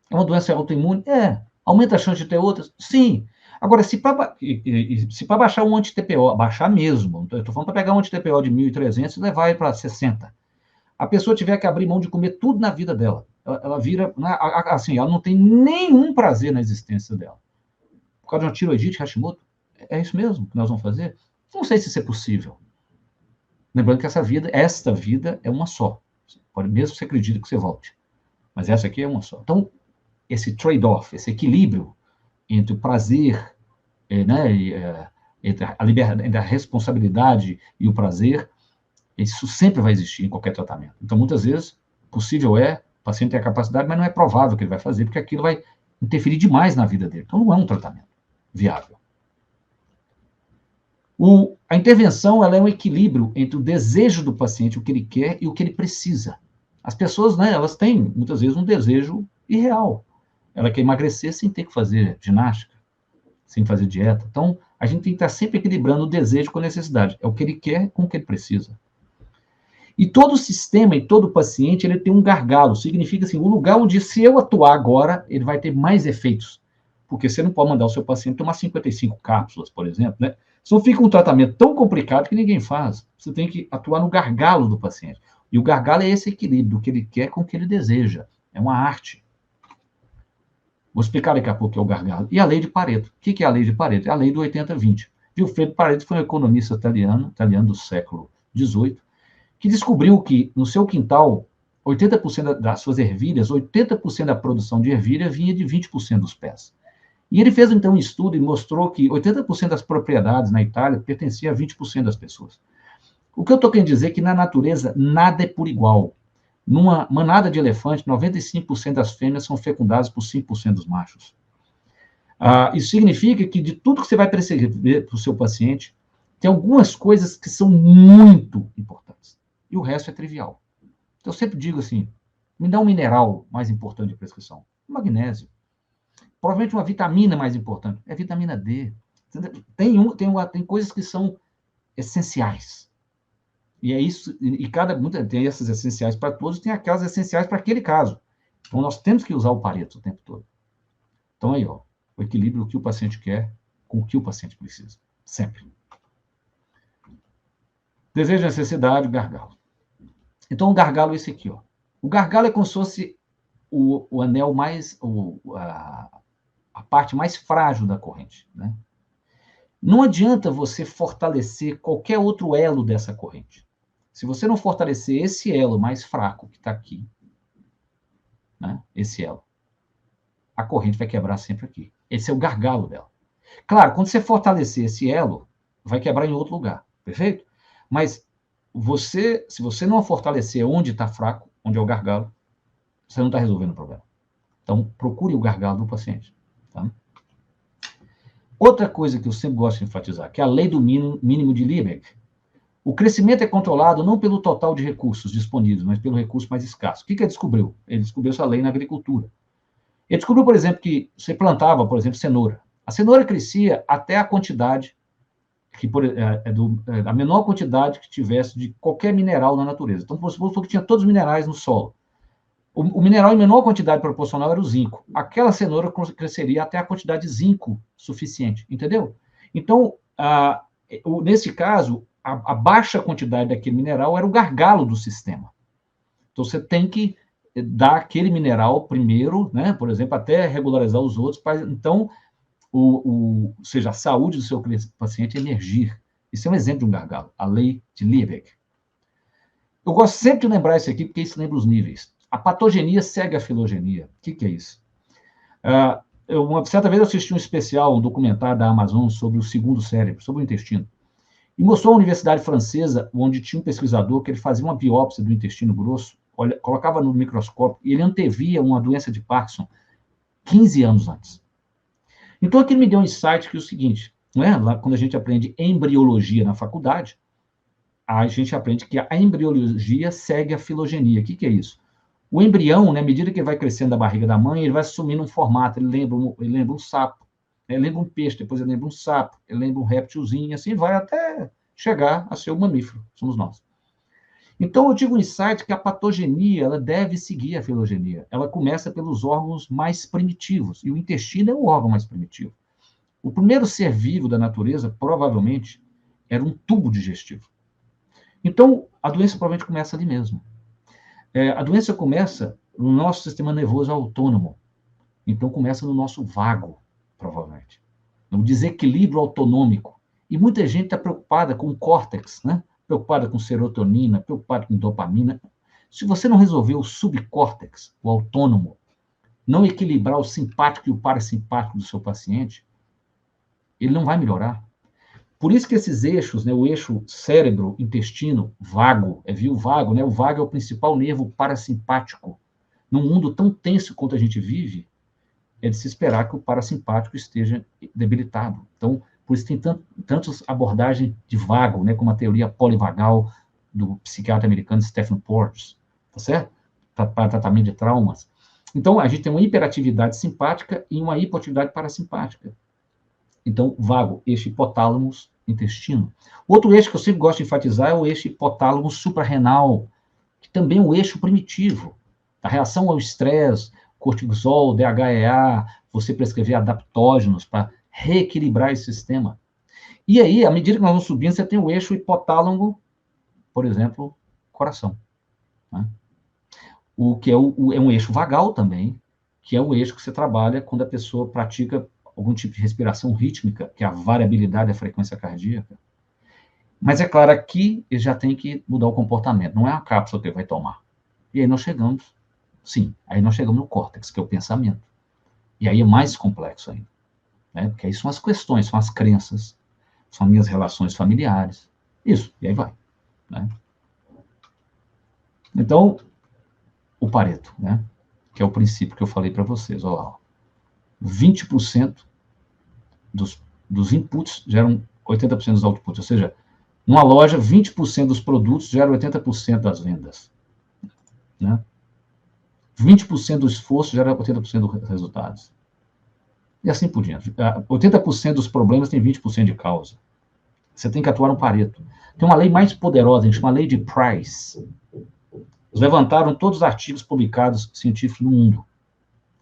é uma doença autoimune? É. Aumenta a chance de ter outras? Sim. Agora, se para baixar um anti-TPO, baixar mesmo, eu estou falando para pegar um anti-TPO de 1.300 e levar ele para 60, a pessoa tiver que abrir mão de comer tudo na vida dela, ela vira, assim, ela não tem nenhum prazer na existência dela. Por causa de uma tireoidite Hashimoto, é isso mesmo que nós vamos fazer? Não sei se isso é possível. Lembrando que esta vida é uma só. Pode mesmo que você acredite que você volte. Mas essa aqui é uma só. Então, esse trade-off, esse equilíbrio entre o prazer, né, entre a liberdade, entre a responsabilidade e o prazer, isso sempre vai existir em qualquer tratamento. Então, muitas vezes, possível o paciente tem a capacidade, mas não é provável que ele vai fazer, porque aquilo vai interferir demais na vida dele. Então, não é um tratamento viável. A intervenção ela é um equilíbrio entre o desejo do paciente, o que ele quer e o que ele precisa. As pessoas, né, elas têm, muitas vezes, um desejo irreal. Ela quer emagrecer sem ter que fazer ginástica, sem fazer dieta. Então, a gente tem que estar sempre equilibrando o desejo com a necessidade. É o que ele quer com o que ele precisa. E todo sistema e todo paciente, ele tem um gargalo. Significa assim, o lugar onde, se eu atuar agora, ele vai ter mais efeitos. Porque você não pode mandar o seu paciente tomar 55 cápsulas, por exemplo, né? Senão fica um tratamento tão complicado que ninguém faz. Você tem que atuar no gargalo do paciente. E o gargalo é esse equilíbrio, do que ele quer com o que ele deseja. É uma arte. Vou explicar daqui a pouco o que é o gargalo. E a lei de Pareto. O que é a lei de Pareto? É a lei do 80-20. Vilfredo Pareto foi um economista italiano do século XVIII, que descobriu que no seu quintal, 80% das suas ervilhas, 80% da produção de ervilha vinha de 20% dos pés. E ele fez, então, um estudo e mostrou que 80% das propriedades na Itália pertenciam a 20% das pessoas. O que eu estou querendo dizer é que na natureza nada é por igual. Numa manada de elefante, 95% das fêmeas são fecundadas por 5% dos machos. Isso significa que de tudo que você vai prescrever para o seu paciente, tem algumas coisas que são muito importantes. E o resto é trivial. Então, eu sempre digo assim, me dá um mineral mais importante de prescrição. Magnésio. Provavelmente uma vitamina mais importante. É a vitamina D. Tem coisas que são essenciais. E é isso, tem essas essenciais para todos, tem aquelas essenciais para aquele caso. Então, nós temos que usar o Pareto o tempo todo. Então, aí, ó, o equilíbrio que o paciente quer com o que o paciente precisa. Sempre. Desejo, necessidade, gargalo. Então, o gargalo é esse aqui, ó. O gargalo é como se fosse o anel mais... a parte mais frágil da corrente, né? Não adianta você fortalecer qualquer outro elo dessa corrente. Se você não fortalecer esse elo mais fraco que está aqui, né? Esse elo, a corrente vai quebrar sempre aqui. Esse é o gargalo dela. Claro, quando você fortalecer esse elo, vai quebrar em outro lugar, perfeito? Mas se você não fortalecer onde está fraco, onde é o gargalo, você não está resolvendo o problema. Então, procure o gargalo do paciente. Tá? Outra coisa que eu sempre gosto de enfatizar, que é a lei do mínimo de Lieberg. O crescimento é controlado não pelo total de recursos disponíveis, mas pelo recurso mais escasso. O que ele descobriu? Ele descobriu essa lei na agricultura. Ele descobriu, por exemplo, que você plantava, por exemplo, cenoura. A cenoura crescia até a quantidade, a menor quantidade que tivesse de qualquer mineral na natureza. Então, supor que tinha todos os minerais no solo. O mineral em menor quantidade proporcional era o zinco. Aquela cenoura cresceria até a quantidade de zinco suficiente, entendeu? Então, nesse caso, a baixa quantidade daquele mineral era o gargalo do sistema. Então, você tem que dar aquele mineral primeiro, né? Por exemplo, até regularizar os outros, para então, seja, a saúde do seu paciente emergir Isso é um exemplo de um gargalo, a lei de Liebig. Eu gosto sempre de lembrar isso aqui, porque isso lembra os níveis. A patogenia segue a filogenia. O que é isso? Uma certa vez eu assisti um especial, um documentário da Amazon sobre o segundo cérebro, sobre o intestino. E mostrou a universidade francesa, onde tinha um pesquisador que ele fazia uma biópsia do intestino grosso, colocava no microscópio, e ele antevia uma doença de Parkinson 15 anos antes. Então, aquilo me deu um insight que é o seguinte, não é? Lá, quando a gente aprende embriologia na faculdade, a gente aprende que a embriologia segue a filogenia. O que é isso? O embrião, né, à medida que ele vai crescendo da barriga da mãe, ele vai assumindo um formato, ele lembra um sapo, ele lembra um peixe, depois ele lembra um sapo, ele lembra um réptilzinho, assim vai até chegar a ser o mamífero, somos nós. Então, eu digo um insight que a patogenia ela deve seguir a filogenia. Ela começa pelos órgãos mais primitivos, e o intestino é o órgão mais primitivo. O primeiro ser vivo da natureza, provavelmente, era um tubo digestivo. Então, a doença provavelmente começa ali mesmo. A doença começa no nosso sistema nervoso autônomo. Então, começa no nosso vago, provavelmente. No desequilíbrio autonômico. E muita gente está preocupada com o córtex, né? Preocupada com serotonina, preocupada com dopamina. Se você não resolver o subcórtex, o autônomo, não equilibrar o simpático e o parasimpático do seu paciente, ele não vai melhorar. Por isso que esses eixos, né, o eixo cérebro-intestino, vago, viu vago, né? O vago é o principal nervo parasimpático. Num mundo tão tenso quanto a gente vive, é de se esperar que o parasimpático esteja debilitado. Então, por isso tem tantas abordagens de vago, né, como a teoria polivagal do psiquiatra americano Stephen Porges, tá certo? Para tratamento de traumas. Então, a gente tem uma hiperatividade simpática e uma hipoatividade parasimpática. Então, vago, eixo hipotálamo, intestino. Outro eixo que eu sempre gosto de enfatizar é o eixo hipotálamo suprarrenal, que também é um eixo primitivo. A reação ao estresse, cortisol, DHEA, você prescrever adaptógenos para reequilibrar esse sistema. E aí, à medida que nós vamos subindo, você tem o eixo hipotálamo, por exemplo, coração. Né? O que é um eixo vagal também, que é o eixo que você trabalha quando a pessoa pratica algum tipo de respiração rítmica, que é a variabilidade da frequência cardíaca. Mas é claro, aqui ele já tem que mudar o comportamento, não é a cápsula que ele vai tomar. E aí nós chegamos, sim, aí nós chegamos no córtex, que é o pensamento. E aí é mais complexo ainda, né? Porque aí são as questões, são as crenças, são minhas relações familiares, isso, e aí vai, né? Então, o Pareto, né? Que é o princípio que eu falei para vocês, olha lá, 20% dos inputs geram 80% dos outputs, ou seja, numa loja, 20% dos produtos geram 80% das vendas. Né? 20% do esforço gera 80% dos resultados. E assim por diante. 80% dos problemas tem 20% de causa. Você tem que atuar no Pareto. Tem uma lei mais poderosa, a gente chama a lei de Price. Eles levantaram todos os artigos publicados científicos no mundo,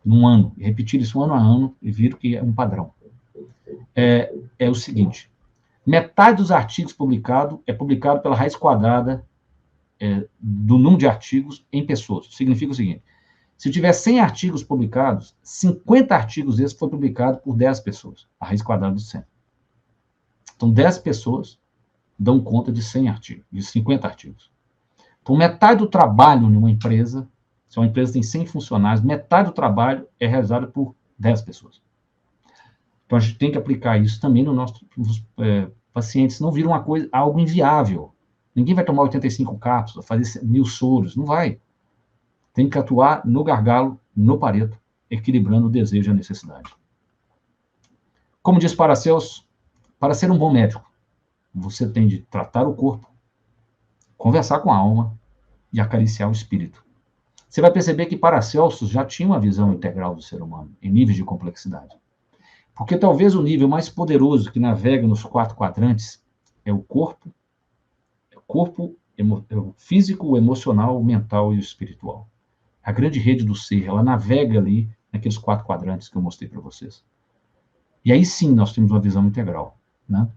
num ano, e repetiram isso ano a ano, e viram que é um padrão. É o seguinte, metade dos artigos publicados é publicado pela raiz quadrada do número de artigos em pessoas. Significa o seguinte, se eu tiver 100 artigos publicados, 50 artigos desses foram publicados por 10 pessoas, a raiz quadrada de 100. Então, 10 pessoas dão conta de 100 artigos, de 50 artigos. Então, metade do trabalho em uma empresa, se uma empresa tem 100 funcionários, metade do trabalho é realizado por 10 pessoas. Então, a gente tem que aplicar isso também nos nossos pacientes, senão vira uma coisa, algo inviável. Ninguém vai tomar 85 cápsulas, fazer 1000 soros, não vai. Tem que atuar no gargalo, no Pareto, equilibrando o desejo e a necessidade. Como diz Paracelso, para ser um bom médico, você tem de tratar o corpo, conversar com a alma e acariciar o espírito. Você vai perceber que Paracelso já tinha uma visão integral do ser humano, em níveis de complexidade. Porque talvez o nível mais poderoso que navega nos 4 quadrantes é o corpo o físico, o emocional, o mental e o espiritual. A grande rede do ser, ela navega ali naqueles 4 quadrantes que eu mostrei para vocês. E aí sim nós temos uma visão integral, né?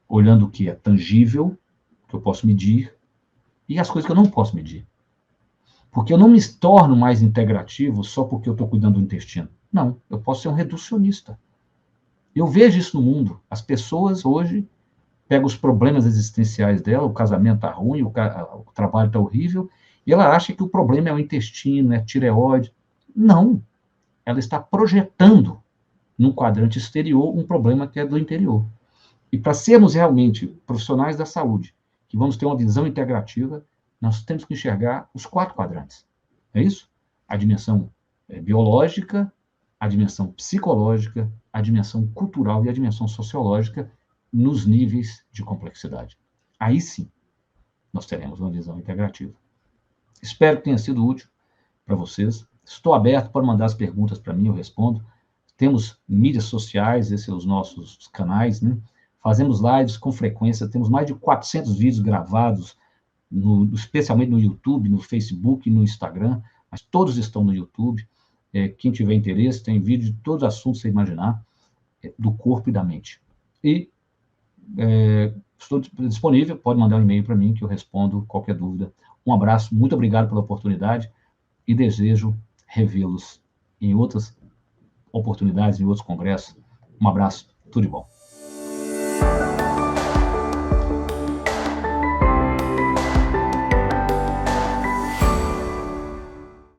Olhando o que é tangível, que eu posso medir, e as coisas que eu não posso medir. Porque eu não me torno mais integrativo só porque eu estou cuidando do intestino. Não, eu posso ser um reducionista. Eu vejo isso no mundo. As pessoas hoje pega os problemas existenciais dela, o casamento está ruim, o trabalho está horrível, e ela acha que o problema é o intestino, é a tireoide. Não, ela está projetando num quadrante exterior um problema que é do interior. E para sermos realmente profissionais da saúde, que vamos ter uma visão integrativa, nós temos que enxergar os 4 quadrantes. É isso? A dimensão biológica, a dimensão psicológica, a dimensão cultural e a dimensão sociológica nos níveis de complexidade. Aí sim, nós teremos uma visão integrativa. Espero que tenha sido útil para vocês. Estou aberto para mandar as perguntas para mim, eu respondo. Temos mídias sociais, esses são os nossos canais, né? Fazemos lives com frequência, temos mais de 400 vídeos gravados, especialmente no YouTube, no Facebook, no Instagram, mas todos estão no YouTube. Quem tiver interesse, tem vídeo de todos os assuntos que você imaginar, do corpo e da mente. E estou disponível, pode mandar um e-mail para mim que eu respondo qualquer dúvida. Um abraço, muito obrigado pela oportunidade e desejo revê-los em outras oportunidades, em outros congressos. Um abraço, tudo de bom.